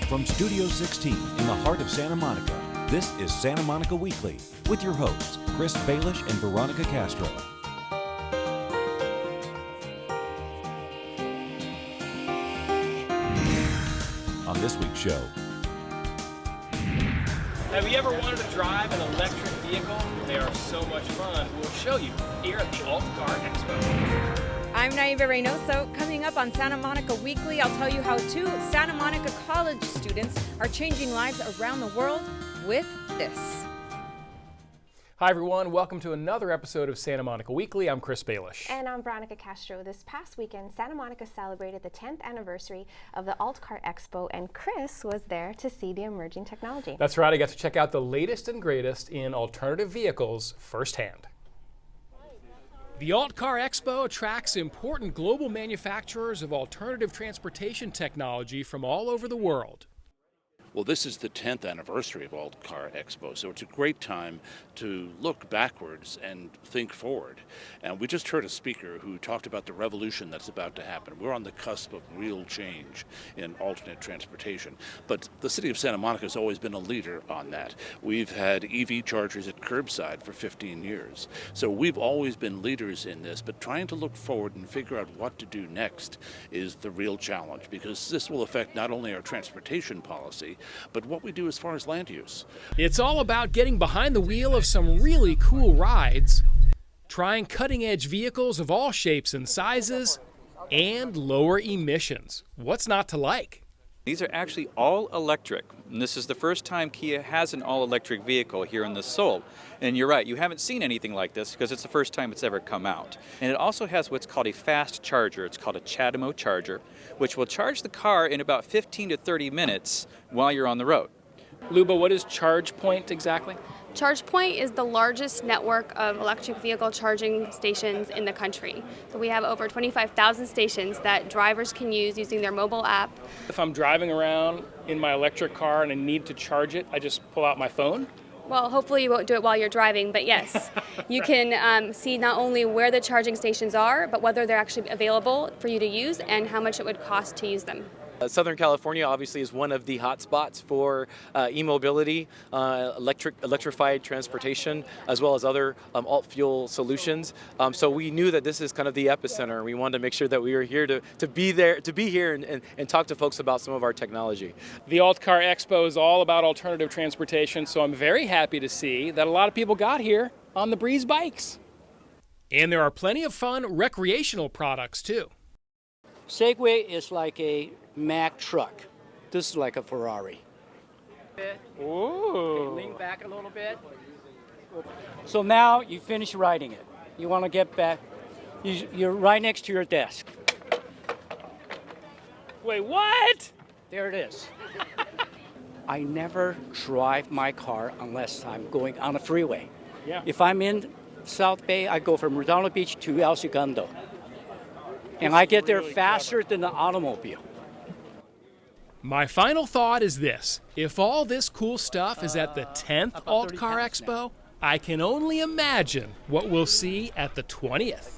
From Studio 16 in the heart of Santa Monica, this is Santa Monica Weekly with your hosts, Chris Baelish and Veronica Castro. On this week's show. Have you ever wanted to drive an electric vehicle? They are so much fun. We'll show you here at the Alt Car Expo. I'm Naiva Reynoso. Coming up on Santa Monica Weekly, I'll tell you how two Santa Monica college students are changing lives around the world with this. Hi everyone, welcome to another episode of Santa Monica Weekly. I'm Chris Baelish. And I'm Veronica Castro. This past weekend, Santa Monica celebrated the 10th anniversary of the Alt Car Expo, and Chris was there to see the emerging technology. That's right, I got to check out the latest and greatest in alternative vehicles firsthand. The Alt Car Expo attracts important global manufacturers of alternative transportation technology from all over the world. Well, this is the 10th anniversary of Alt Car Expo, so it's a great time to look backwards and think forward. And we just heard a speaker who talked about the revolution that's about to happen. We're on the cusp of real change in alternate transportation. But the city of Santa Monica has always been a leader on that. We've had EV chargers at curbside for 15 years. So we've always been leaders in this, but trying to look forward and figure out what to do next is the real challenge, because this will affect not only our transportation policy, but what we do as far as land use. It's all about getting behind the wheel of some really cool rides, trying cutting-edge vehicles of all shapes and sizes, and lower emissions. What's not to like? These are actually all electric, and this is the first time Kia has an all-electric vehicle here in the Seoul. And you're right, you haven't seen anything like this because it's the first time it's ever come out. And it also has what's called a fast charger. It's called a CHAdeMO charger, which will charge the car in about 15 to 30 minutes while you're on the road. Luba, what is ChargePoint exactly? ChargePoint is the largest network of electric vehicle charging stations in the country. So we have over 25,000 stations that drivers can use using their mobile app. If I'm driving around in my electric car and I need to charge it, I just pull out my phone? Well, hopefully you won't do it while you're driving, but yes, you can see not only where the charging stations are, but whether they're actually available for you to use and how much it would cost to use them. Southern California obviously is one of the hot spots for e-mobility, electrified transportation, as well as other alt fuel solutions. So we knew that this is kind of the epicenter. We wanted to make sure that we were here to be here and talk to folks about some of our technology. The Alt Car Expo is all about alternative transportation, so I'm very happy to see that a lot of people got here on the Breeze bikes. And there are plenty of fun recreational products too. Segway is like a Mack truck. This is like a Ferrari. Ooh. Okay, lean back a little bit. So now you finish riding it. You want to get back. You're right next to your desk. Wait, what? There it is. I never drive my car unless I'm going on a freeway. Yeah. If I'm in South Bay, I go from Redondo Beach to El Segundo. And I get there faster than the automobile. My final thought is this. If all this cool stuff is at the 10th Alt Car Expo, I can only imagine what we'll see at the 20th.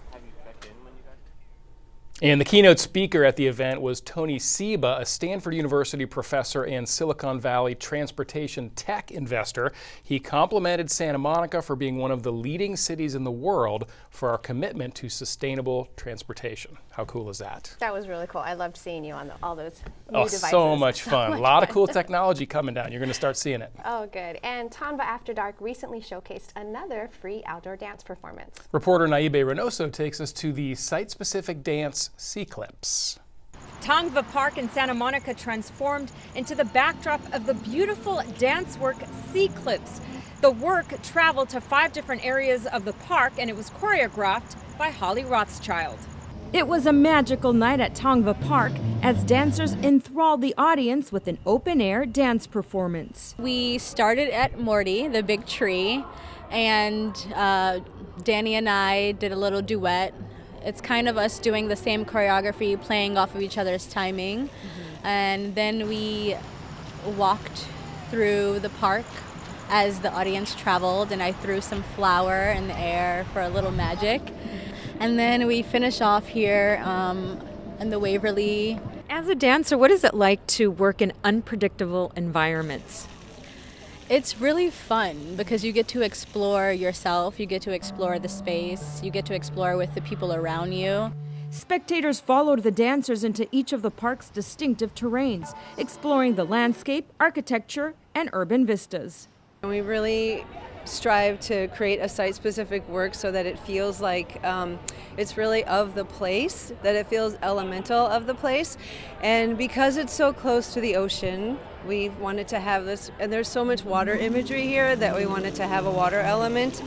And the keynote speaker at the event was Tony Seba, a Stanford University professor and Silicon Valley transportation tech investor. He complimented Santa Monica for being one of the leading cities in the world for our commitment to sustainable transportation. How cool is that? That was really cool. I loved seeing you on all those new devices. So much fun. A lot of cool technology coming down. You're going to start seeing it. Oh, good. And Tonva After Dark recently showcased another free outdoor dance performance. Reporter Naibe Reynoso takes us to the site-specific dance C-Clips. Tongva Park in Santa Monica transformed into the backdrop of the beautiful dance work C-Clips. The work traveled to 5 different areas of the park, and it was choreographed by Holly Rothschild. It was a magical night at Tongva Park as dancers enthralled the audience with an open-air dance performance. We started at Morty, the big tree, and Danny and I did a little duet. It's kind of us doing the same choreography, playing off of each other's timing. And then we walked through the park as the audience traveled, and I threw some flour in the air for a little magic. And then we finish off here in the Waverly As a dancer, what is it like to work in unpredictable environments? It's really fun because you get to explore yourself, you get to explore the space, you get to explore with the people around you. Spectators followed the dancers into each of the park's distinctive terrains, exploring the landscape, architecture, and urban vistas. We really strive to create a site-specific work so that it feels like it's really of the place, that it feels elemental of the place. And because it's so close to the ocean, we wanted to have this, and there's so much water imagery here that we wanted to have a water element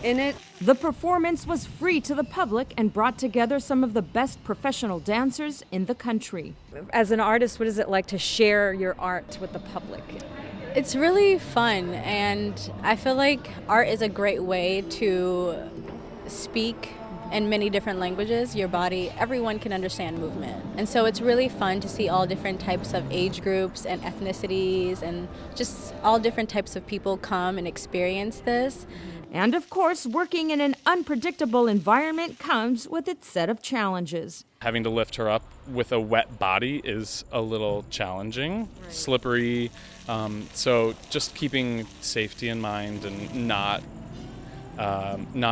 in it. The performance was free to the public and brought together some of the best professional dancers in the country. As an artist, what is it like to share your art with the public? It's really fun, and I feel like art is a great way to speak in many different languages. Your body, everyone can understand movement. And so it's really fun to see all different types of age groups and ethnicities and just all different types of people come and experience this. And of course, working in an unpredictable environment comes with its set of challenges. Having to lift her up with a wet body is a little challenging, slippery. So just keeping safety in mind and not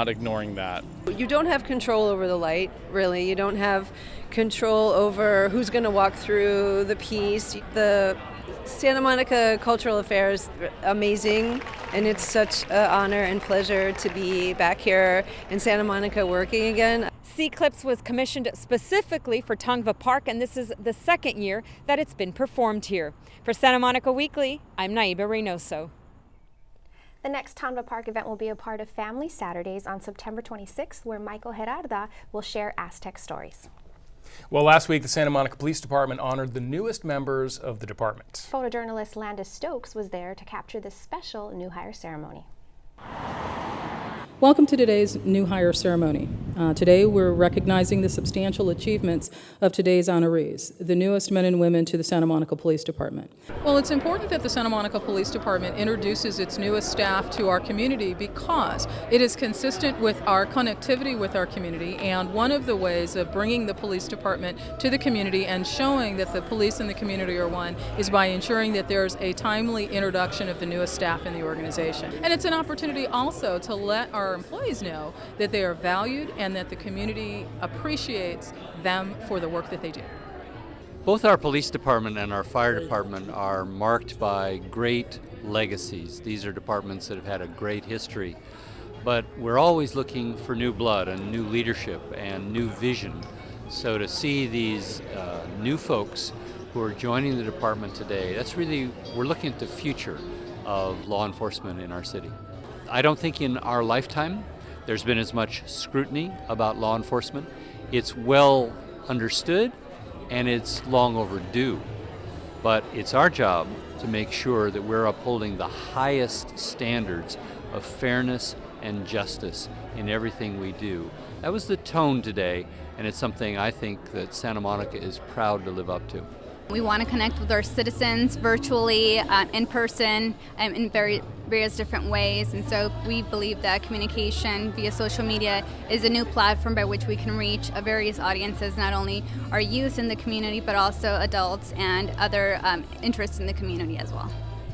ignoring that. You don't have control over the light, really. You don't have control over who's going to walk through the piece. The Santa Monica Cultural Affairs, amazing, and it's such an honor and pleasure to be back here in Santa Monica working again. C-Clips was commissioned specifically for Tongva Park, and this is the second year that it's been performed here. For Santa Monica Weekly, I'm Naiba Reynoso. The next Tongva Park event will be a part of Family Saturdays on September 26th, where Michael Gerarda will share Aztec stories. Well, last week, the Santa Monica Police Department honored the newest members of the department. Photojournalist Landis Stokes was there to capture this special new hire ceremony. Welcome to today's new hire ceremony. Today we're recognizing the substantial achievements of today's honorees, the newest men and women to the Santa Monica Police Department. Well, it's important that the Santa Monica Police Department introduces its newest staff to our community because it is consistent with our connectivity with our community, and one of the ways of bringing the police department to the community and showing that the police and the community are one is by ensuring that there's a timely introduction of the newest staff in the organization. And it's an opportunity also to let our employees know that they are valued and that the community appreciates them for the work that they do. Both our police department and our fire department are marked by great legacies. These are departments that have had a great history, but we're always looking for new blood and new leadership and new vision. So to see these new folks who are joining the department today, that's really, we're looking at the future of law enforcement in our city. I don't think in our lifetime there's been as much scrutiny about law enforcement. It's well understood and it's long overdue. But it's our job to make sure that we're upholding the highest standards of fairness and justice in everything we do. That was the tone today, and it's something I think that Santa Monica is proud to live up to. We want to connect with our citizens virtually, in person, in various different ways. And so we believe that communication via social media is a new platform by which we can reach various audiences, not only our youth in the community, but also adults and other interests in the community as well.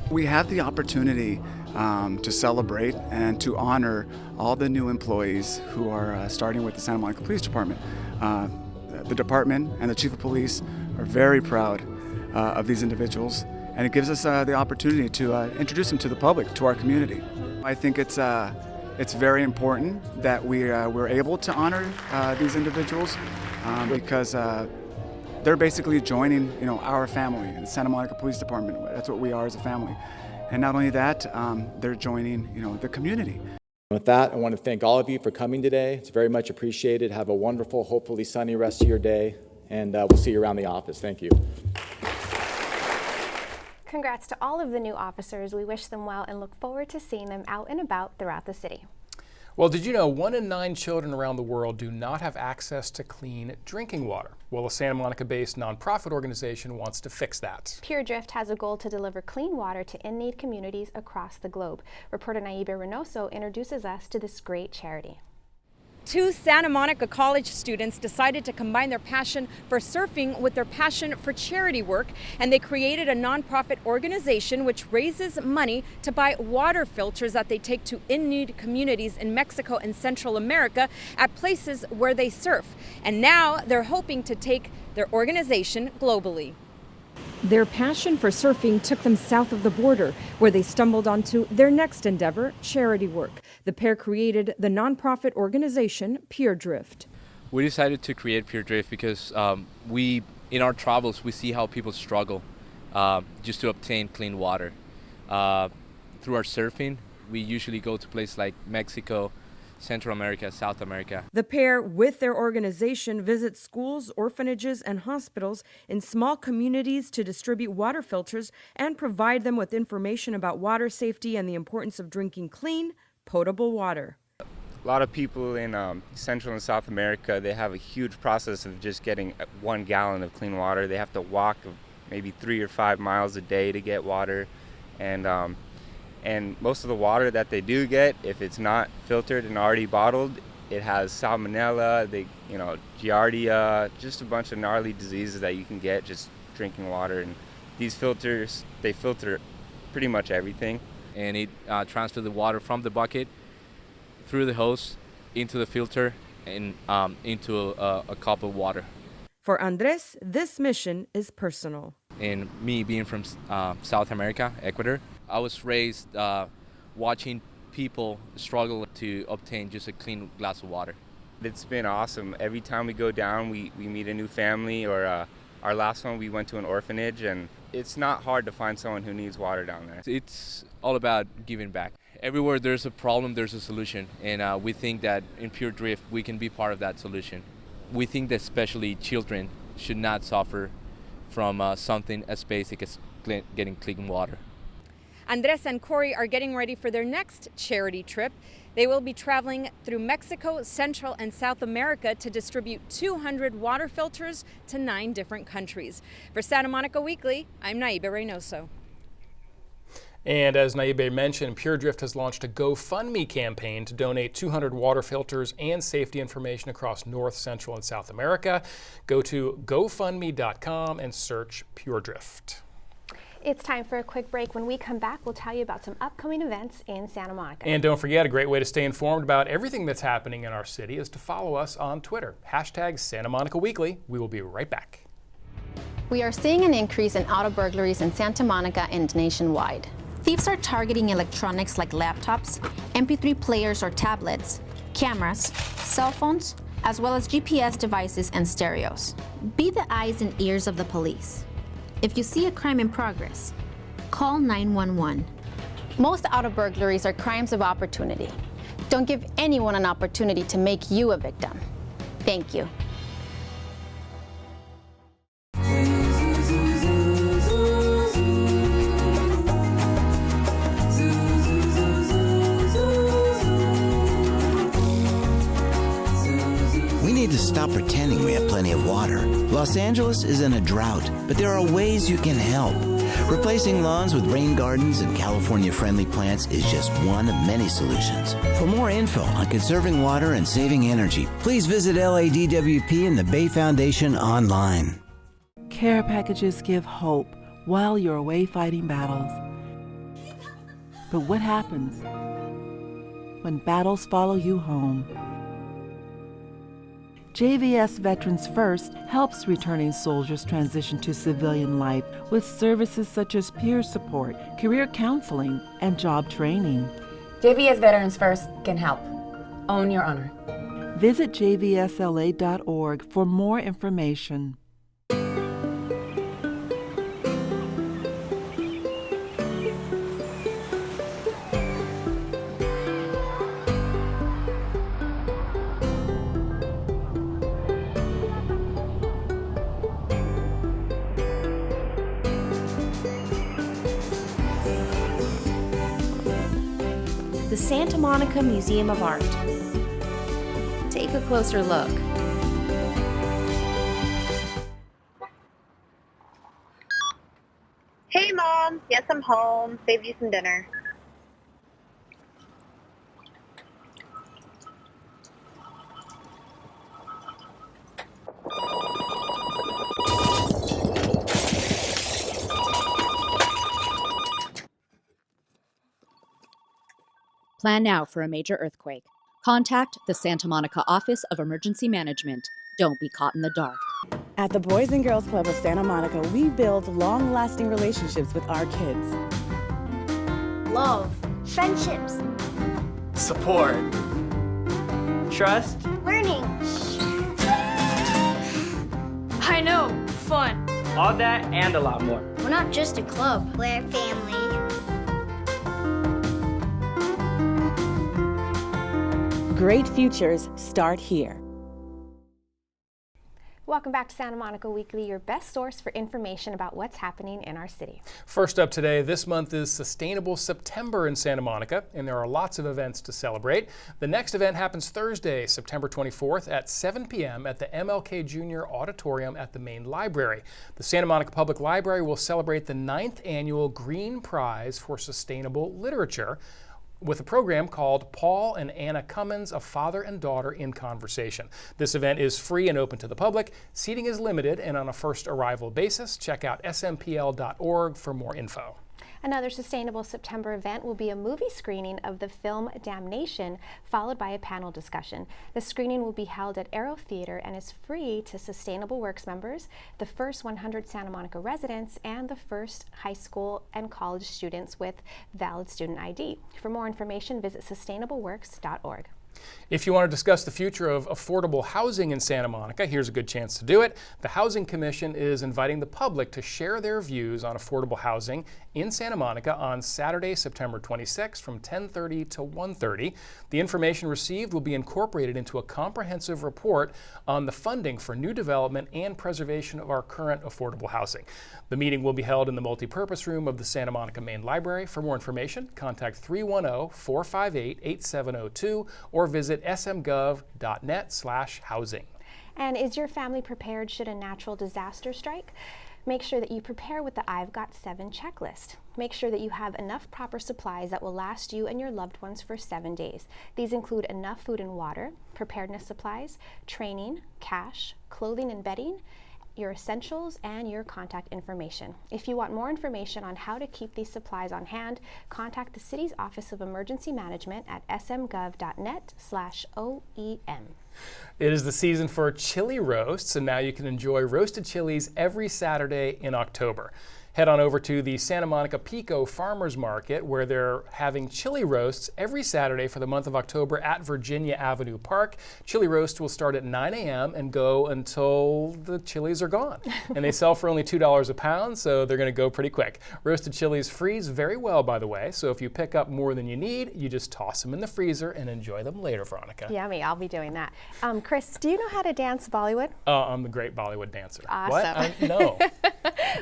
We have the opportunity to celebrate and to honor all the new employees who are starting with the Santa Monica Police Department. The department and the Chief of Police are very proud of these individuals, and it gives us the opportunity to introduce them to the public, to our community. I think it's very important that we're able to honor these individuals because they're basically joining, our family, the Santa Monica Police Department. That's what we are as a family. And not only that, they're joining, the community. With that, I want to thank all of you for coming today. It's very much appreciated. Have a wonderful, hopefully sunny rest of your day, and we'll see you around the office. Thank you. Congrats to all of the new officers. We wish them well and look forward to seeing them out and about throughout the city. Well, did you know 1 in 9 children around the world do not have access to clean drinking water? Well, a Santa Monica-based nonprofit organization wants to fix that. Pure Drift has a goal to deliver clean water to in-need communities across the globe. Reporter Naiba Reynoso introduces us to this great charity. Two Santa Monica College students decided to combine their passion for surfing with their passion for charity work, and they created a nonprofit organization which raises money to buy water filters that they take to in-need communities in Mexico and Central America at places where they surf. And now they're hoping to take their organization globally. Their passion for surfing took them south of the border, where they stumbled onto their next endeavor, charity work. The pair created the nonprofit organization Pure Drift. We decided to create Pure Drift because in our travels, we see how people struggle just to obtain clean water. Through our surfing, we usually go to places like Mexico, Central America, South America. The pair, with their organization, visit schools, orphanages, and hospitals in small communities to distribute water filters and provide them with information about water safety and the importance of drinking clean, potable water. A lot of people in Central and South America, they have a huge process of just getting 1 gallon of clean water. They have to walk maybe 3 or 5 miles a day to get water, and most of the water that they do get, if it's not filtered and already bottled, it has salmonella, giardia, just a bunch of gnarly diseases that you can get just drinking water. And these filters, they filter pretty much everything. And it transfers the water from the bucket through the hose into the filter and into a cup of water. For Andres, this mission is personal. And me being from South America, Ecuador, I was raised watching people struggle to obtain just a clean glass of water. It's been awesome. Every time we go down, we meet a new family, or our last one, we went to an orphanage, and it's not hard to find someone who needs water down there. It's all about giving back. Everywhere there's a problem, there's a solution, and we think that in Pure Drift, we can be part of that solution. We think that especially children should not suffer from something as basic as getting clean water. Andres and Corey are getting ready for their next charity trip. They will be traveling through Mexico, Central and South America to distribute 200 water filters to 9 different countries. For Santa Monica Weekly, I'm Naibe Reynoso. And as Naibe mentioned, Pure Drift has launched a GoFundMe campaign to donate 200 water filters and safety information across North, Central, and South America. Go to GoFundMe.com and search Pure Drift. It's time for a quick break. When we come back, we'll tell you about some upcoming events in Santa Monica. And don't forget, a great way to stay informed about everything that's happening in our city is to follow us on Twitter. # Santa Monica Weekly. We will be right back. We are seeing an increase in auto burglaries in Santa Monica and nationwide. Thieves are targeting electronics like laptops, MP3 players or tablets, cameras, cell phones, as well as GPS devices and stereos. Be the eyes and ears of the police. If you see a crime in progress, call 911. Most auto burglaries are crimes of opportunity. Don't give anyone an opportunity to make you a victim. Thank you. We need to stop pretending we have plenty of water. Los Angeles is in a drought, but there are ways you can help. Replacing lawns with rain gardens and California-friendly plants is just one of many solutions. For more info on conserving water and saving energy, please visit LADWP and the Bay Foundation online. Care packages give hope while you're away fighting battles. But what happens when battles follow you home? JVS Veterans First helps returning soldiers transition to civilian life with services such as peer support, career counseling, and job training. JVS Veterans First can help. Own your honor. Visit jvsla.org for more information. The Santa Monica Museum of Art. Take a closer look. Hey Mom, yes I'm home. Saved you some dinner. Plan now for a major earthquake. Contact the Santa Monica Office of Emergency Management. Don't be caught in the dark. At the Boys and Girls Club of Santa Monica, we build long-lasting relationships with our kids. Love. Friendships. Support. Trust. Learning. I know. Fun. All that and a lot more. We're not just a club. We're family. Great futures start here. Welcome back to Santa Monica Weekly, your best source for information about what's happening in our city. First up today, this month is Sustainable September in Santa Monica, and there are lots of events to celebrate. The next event happens Thursday, September 24th at 7 p.m. at the MLK Jr. Auditorium at the main library. The Santa Monica Public Library will celebrate the 9th annual Green Prize for Sustainable Literature with a program called Paul and Anna Cummins, A Father and Daughter in Conversation. This event is free and open to the public. Seating is limited and on a first arrival basis. Check out smpl.org for more info. Another Sustainable September event will be a movie screening of the film Damnation, followed by a panel discussion. The screening will be held at Arrow Theater and is free to Sustainable Works members, the first 100 Santa Monica residents, and the first high school and college students with valid student ID. For more information, visit sustainableworks.org. If you want to discuss the future of affordable housing in Santa Monica, here's a good chance to do it. The Housing Commission is inviting the public to share their views on affordable housing in Santa Monica on Saturday, September 26th from 10:30 to 1:30. The information received will be incorporated into a comprehensive report on the funding for new development and preservation of our current affordable housing. The meeting will be held in the multipurpose room of the Santa Monica Main Library. For more information, contact 310-458-8702 or visit smgov.net/housing. And is your family prepared should a natural disaster strike? Make sure that you prepare with the I've Got 7 checklist. Make sure that you have enough proper supplies that will last you and your loved ones for 7 days. These include enough food and water, preparedness supplies, training, cash, clothing and bedding, your essentials, and your contact information. If you want more information on how to keep these supplies on hand, contact the City's Office of Emergency Management at smgov.net/OEM. It is the season for chili roasts, and now you can enjoy roasted chilies every Saturday in October. Head on over to the Santa Monica Pico Farmers Market, where they're having chili roasts every Saturday for the month of October at Virginia Avenue Park. Chili roast will start at 9 a.m. and go until the chilies are gone. And they sell for only $2 a pound, so they're going to go pretty quick. Roasted chilies freeze very well, by the way, so if you pick up more than you need, you just toss them in the freezer and enjoy them later, Veronica. Yummy, I'll be doing that. Chris, do you know how to dance Bollywood? I'm a great Bollywood dancer. Awesome. What? No.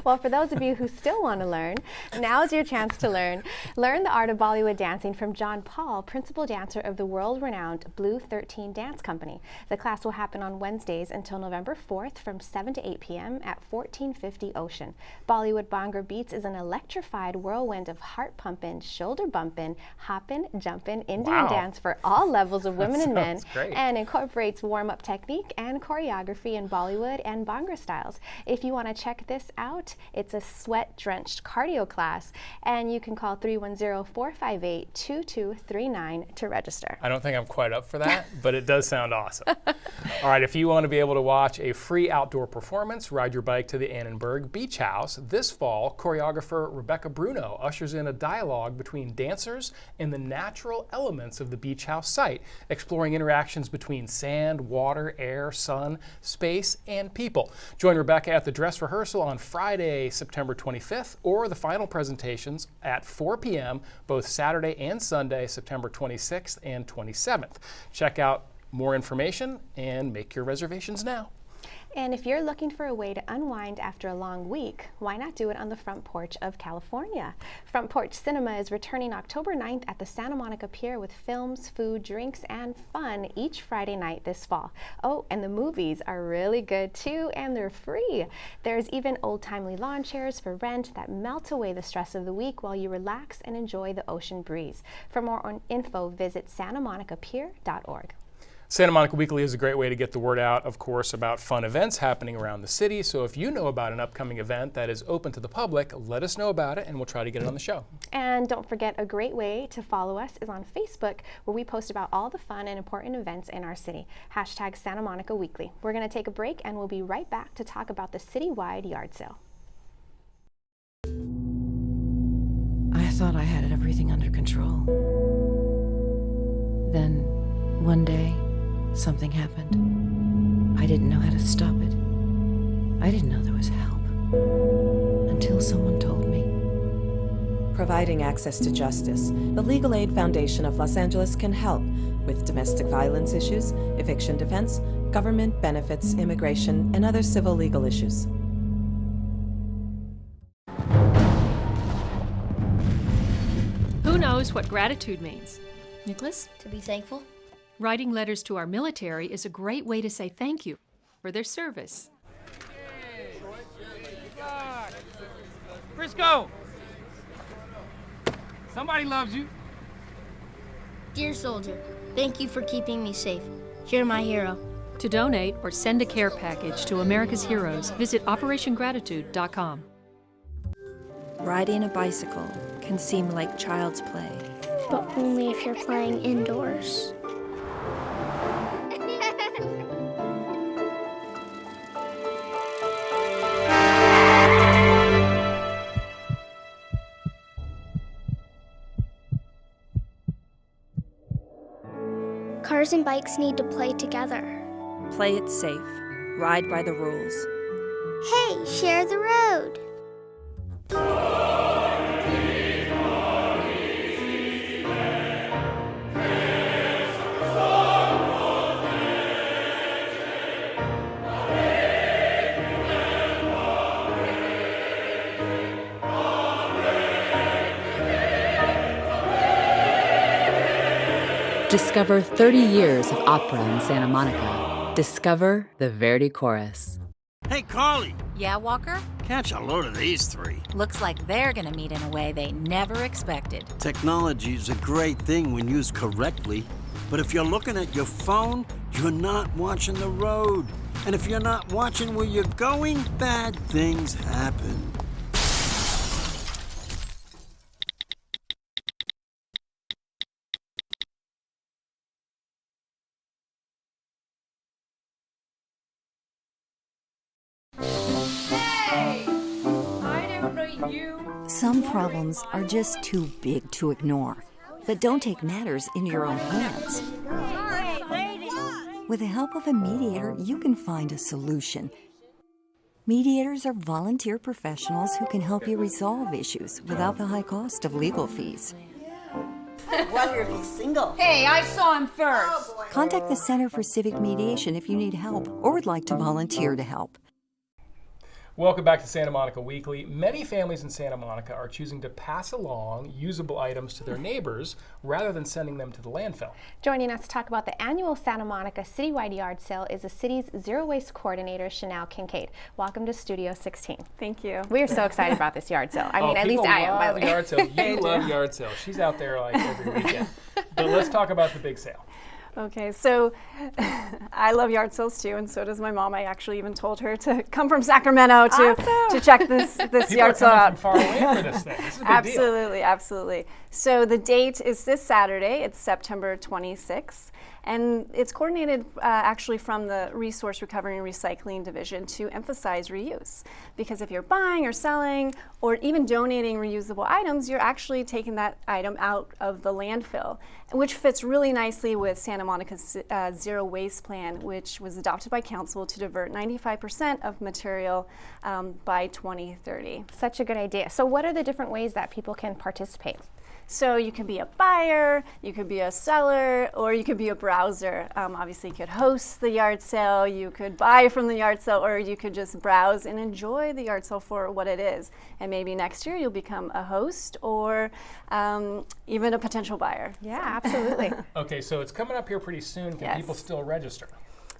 Well, for those of you who still want to learn, now's your chance to learn. Learn the art of Bollywood dancing from John Paul, principal dancer of the world-renowned Blue 13 Dance Company. The class will happen on Wednesdays until November 4th from 7 to 8 p.m. at 1450 Ocean. Bollywood Bhangra Beats is an electrified whirlwind of heart-pumping, shoulder-bumping, hopping, jumping Indian dance for all levels of women and men, and incorporates warm-up technique and choreography in Bollywood and Bhangra styles. If you want to check this out, it's a sweat-drenched cardio class, and you can call 310-458-2239 to register. I don't think I'm quite up for that, but it does sound awesome. All right, if you want to be able to watch a free outdoor performance, ride your bike to the Annenberg Beach House. This fall, choreographer Rebecca Bruno ushers in a dialogue between dancers and the natural elements of the beach house site, exploring interactions between sand, water, air, sun, space, and people. Join Rebecca at the dress rehearsal on Friday, September 25th, or the final presentations at 4 p.m. both Saturday and Sunday, September 26th and 27th. Check out more information and make your reservations now. And if you're looking for a way to unwind after a long week, why not do it on the front porch of California? Front Porch Cinema is returning October 9th at the Santa Monica Pier with films, food, drinks, and fun each Friday night this fall. Oh, and the movies are really good too, and they're free. There's even old-timey lawn chairs for rent that melt away the stress of the week while you relax and enjoy the ocean breeze. For more info, visit santamonicapier.org. Santa Monica Weekly is a great way to get the word out, of course, about fun events happening around the city. So if you know about an upcoming event that is open to the public, let us know about it and we'll try to get it on the show. And don't forget, a great way to follow us is on Facebook, where we post about all the fun and important events in our city. # Santa Monica Weekly. We're going to take a break, and we'll be right back to talk about the citywide yard sale. I thought I had everything under control. Then, one day, something happened. I didn't know how to stop it. I didn't know there was help. Until someone told me. Providing access to justice, the Legal Aid Foundation of Los Angeles can help with domestic violence issues, eviction defense, government benefits, immigration, and other civil legal issues. Who knows what gratitude means? Nicholas? To be thankful. Writing letters to our military is a great way to say thank you for their service. Frisco! Somebody loves you. Dear soldier, thank you for keeping me safe. You're my hero. To donate or send a care package to America's heroes, visit OperationGratitude.com. Riding a bicycle can seem like child's play. But only if you're playing indoors. Cars and bikes need to play together. Play it safe. Ride by the rules. Hey, share the road. Discover 30 years of opera in Santa Monica. Discover the Verdi Chorus. Hey, Carly. Yeah, Walker? Catch a load of these three. Looks like they're gonna meet in a way they never expected. Technology is a great thing when used correctly, but if you're looking at your phone, you're not watching the road. And if you're not watching where you're going, bad things happen. Some problems are just too big to ignore. But don't take matters into your own hands. With the help of a mediator, you can find a solution. Mediators are volunteer professionals who can help you resolve issues without the high cost of legal fees. Wonderful single. Hey, I saw him first. Contact the Center for Civic Mediation if you need help or would like to volunteer to help. Welcome back to Santa Monica Weekly. Many families in Santa Monica are choosing to pass along usable items to their neighbors rather than sending them to the landfill. Joining us to talk about the annual Santa Monica Citywide Yard Sale is the city's Zero Waste Coordinator, Chanel Kincaid. Welcome to Studio 16. Thank you. We are so excited about this yard sale. I mean, at least I am, by the way. Yard sales. You love yard sales. She's out there like every weekend. But let's talk about the big sale. Okay, so I love yard sales too, and so does my mom. I actually even told her to come from Sacramento to check this yard sale out. People are coming from far away for this thing. This is a big Absolutely, absolutely. So the date is this Saturday. It's September 26th. And it's coordinated actually from the Resource Recovery and Recycling Division to emphasize reuse. Because if you're buying or selling or even donating reusable items, you're actually taking that item out of the landfill, which fits really nicely with Santa Monica's Zero Waste Plan, which was adopted by Council to divert 95% of material by 2030. Such a good idea. So what are the different ways that people can participate? So you can be a buyer, you could be a seller, or you could be a browser. Obviously, you could host the yard sale, you could buy from the yard sale, or you could just browse and enjoy the yard sale for what it is. And maybe next year you'll become a host or even a potential buyer. Yeah, absolutely. Okay, so it's coming up here pretty soon. Can people still register?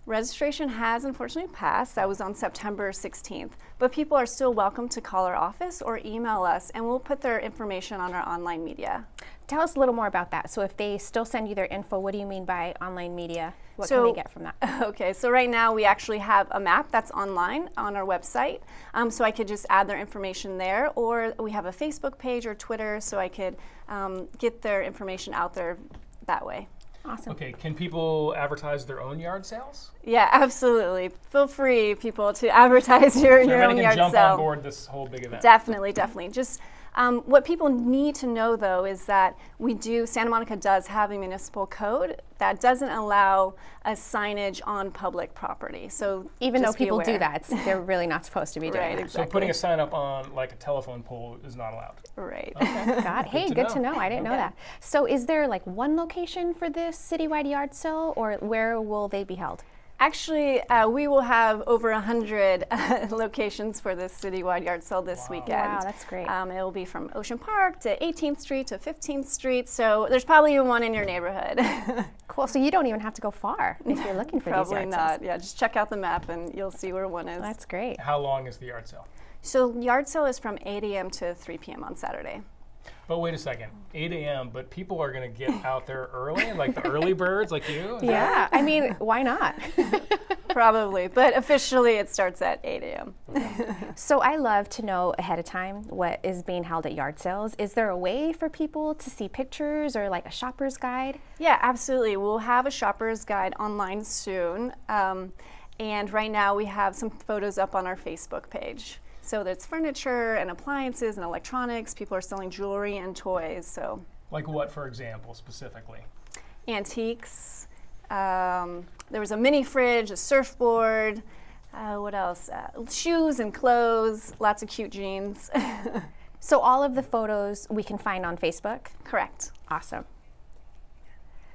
Registration has unfortunately passed. That was on September 16th. But people are still welcome to call our office or email us, and we'll put their information on our online media. Tell us a little more about that. So if they still send you their info, what do you mean by online media? What So- can they get from that? Okay, so right now we actually have a map that's online on our website, so I could just add their information there, or we have a Facebook page or Twitter, so I could get their information out there that way. Awesome. Okay, can people advertise their own yard sales? Yeah, absolutely. Feel free, people, to advertise your So own everybody yard can jump sale. on board this whole big event. Definitely, definitely. Just what people need to know, though, is that Santa Monica does have a municipal code that doesn't allow a signage on public property. So Even though just be people do aware. that, they're really not supposed to be doing Right, that. exactly. So putting a sign up on like a telephone pole is not allowed. Right. God, hey, good to know. I didn't know Okay. that. So is there like one location for this citywide yard sale, or where will they be held? Actually, we will have over 100 locations for this citywide yard sale this weekend. Wow, that's great. It will be from Ocean Park to 18th Street to 15th Street, so there's probably even one in your neighborhood. Cool. So you don't even have to go far if you're looking for these Probably yard not. sales. Yeah, just check out the map and you'll see where one is. That's great. How long is the yard sale? So yard sale is from 8 a.m. to 3 p.m. on Saturday. But wait a second, 8 a.m., but people are going to get out there early, like the early birds like you? Is Yeah, I mean, why not? Probably, but officially it starts at 8 a.m. So I love to know ahead of time what is being held at yard sales. Is there a way for people to see pictures or like a shopper's guide? Yeah, absolutely. We'll have a shopper's guide online soon. And right now we have some photos up on our Facebook page. So there's furniture and appliances and electronics. People are selling jewelry and toys. So Like what, for example, specifically? antiques. There was a mini fridge, a surfboard. What else? Shoes and clothes. Lots of cute jeans. So all of the photos we can find on Facebook? Correct. Awesome.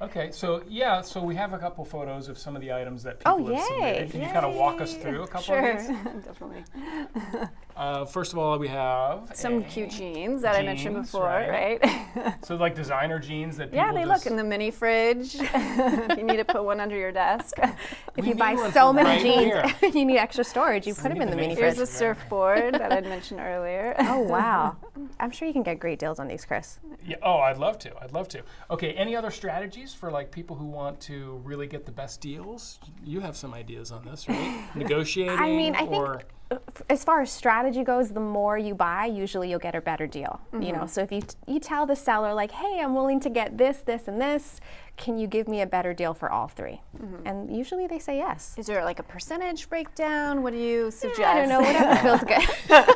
Okay, so yeah, so we have a couple photos of some of the items that Oh, people have yay. submitted. Can you kind of walk us through a couple Sure, of these? definitely. First of all, we have Some cute jeans that I mentioned jeans, before, right? So like designer jeans that people Yeah, they just look in the mini fridge. If you need to put one under your desk. If We you buy need one so for many right jeans, here. you need extra storage. You put them in the mini Here's fridge. a surfboard that I'd mentioned earlier. Oh, wow. I'm sure you can get great deals on these, Chris. Yeah, oh, I'd love to. I'd love to. Okay, any other strategies for like people who want to really get the best deals? You have some ideas on this, right? Negotiating I mean, I think or as far as strategy goes, the more you buy, usually you'll get a better deal. You know, so if you tell the seller like, "Hey, I'm willing to get this, this, and this. Can you give me a better deal for all three?" And usually they say yes. Is there like a percentage breakdown? What do you suggest? I don't know, whatever feels good.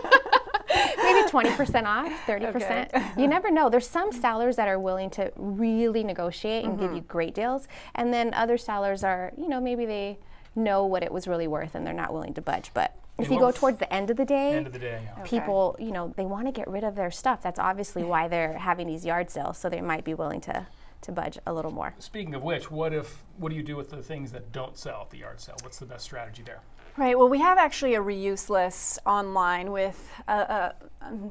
Maybe 20% off, 30%. Okay. You never know. There's some sellers that are willing to really negotiate and give you great deals, and then other sellers are, you know, maybe they know what it was really worth and they're not willing to budge. But if you go towards the end of the day, yeah. people, you know, they want to get rid of their stuff. That's obviously why they're having these yard sales, so they might be willing to budge a little more. Speaking of which, what do you do with the things that don't sell at the yard sale? What's the best strategy there? Right, well, we have actually a reuse list online with a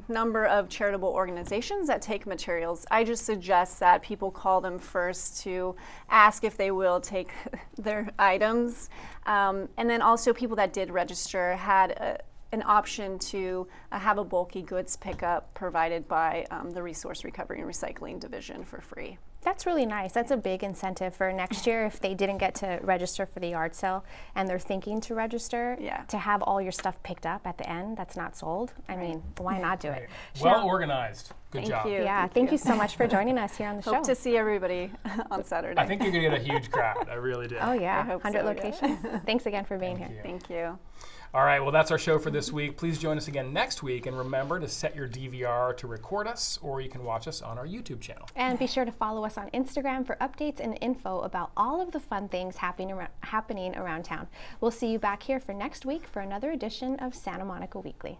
number of charitable organizations that take materials. I just suggest that people call them first to ask if they will take their items. And then also people that did register had an option to have a bulky goods pickup provided by the Resource Recovery and Recycling Division for free. That's really nice. That's a big incentive for next year if they didn't get to register for the yard sale and they're thinking to register, to have all your stuff picked up at the end that's not sold. I mean, why not do it? Well organized. Good job. Thank you. Yeah, thank you so much for joining us here on the show. Hope to see everybody on Saturday. I think you're going to get a huge crowd. I really do. Oh yeah, I hope 100 so, yeah. locations. Thanks again for being here. Thank you. All right, well, that's our show for this week. Please join us again next week, and remember to set your DVR to record us, or you can watch us on our YouTube channel. And be sure to follow us on Instagram for updates and info about all of the fun things happening around town. We'll see you back here for next week for another edition of Santa Monica Weekly.